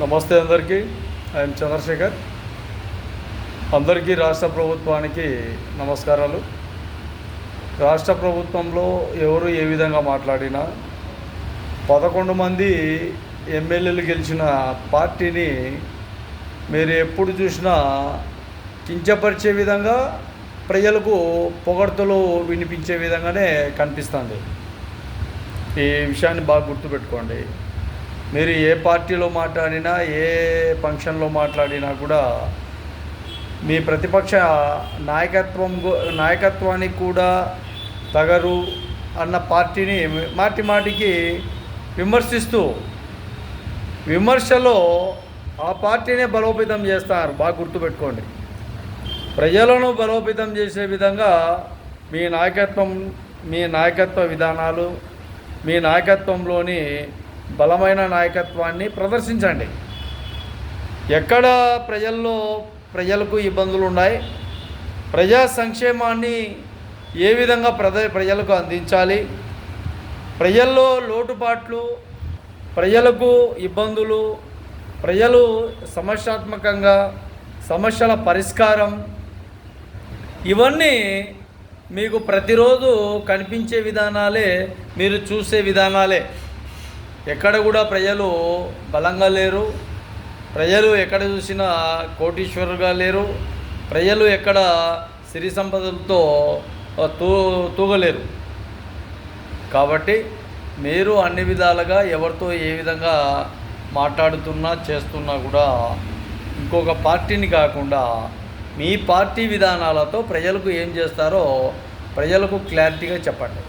నమస్తే అందరికీ. ఐఎమ్ చంద్రశేఖర్. అందరికీ రాష్ట్ర ప్రభుత్వానికి నమస్కారాలు. రాష్ట్ర ప్రభుత్వంలో ఎవరు ఏ విధంగా మాట్లాడినా 11 మంది ఎమ్మెల్యేలు గెలిచిన పార్టీని మీరు ఎప్పుడు చూసినా కించపరిచే విధంగా, ప్రజలకు పొగడ్తలు వినిపించే విధంగానే కనిపిస్తుంది. ఈ విషయాన్ని బాగా గుర్తుపెట్టుకోండి. మీరు ఏ పార్టీలో మాట్లాడినా, ఏ ఫంక్షన్లో మాట్లాడినా కూడా మీ ప్రతిపక్ష నాయకత్వానికి కూడా తగరు అన్న పార్టీని మాటికి విమర్శిస్తూ విమర్శలో ఆ పార్టీనే బలోపేతం చేస్తారు. బాగా గుర్తుపెట్టుకోండి. ప్రజలను బలోపేతం చేసే విధంగా మీ నాయకత్వ విధానాలు, మీ నాయకత్వంలోని బలమైన నాయకత్వాన్ని ప్రదర్శించండి. ఎక్కడ ప్రజలకు ఇబ్బందులు ఉన్నాయి, ప్రజా సంక్షేమాన్ని ఏ విధంగా ప్రజలకు అందించాలి, ప్రజల్లో లోటుపాట్లు, ప్రజలకు ఇబ్బందులు, ప్రజలు సమస్యాత్మకంగా సమస్యల పరిష్కారం, ఇవన్నీ మీకు ప్రతిరోజు కనిపించే విధానాలే, మీరు చూసే విధానాలే. ఎక్కడ కూడా ప్రజలు బలంగా లేరు, ప్రజలు ఎక్కడ చూసినా కోటీశ్వరుగా లేరు, ప్రజలు ఎక్కడ సిరి సంపదలతో తూగలేరు. కాబట్టి మీరు అన్ని విధాలుగా ఎవరితో ఏ విధంగా మాట్లాడుతున్నా చేస్తున్నా కూడా ఇంకొక పార్టీని కాకుండా మీ పార్టీ విధానాలతో ప్రజలకు ఏం చేస్తారో ప్రజలకు క్లారిటీగా చెప్పండి.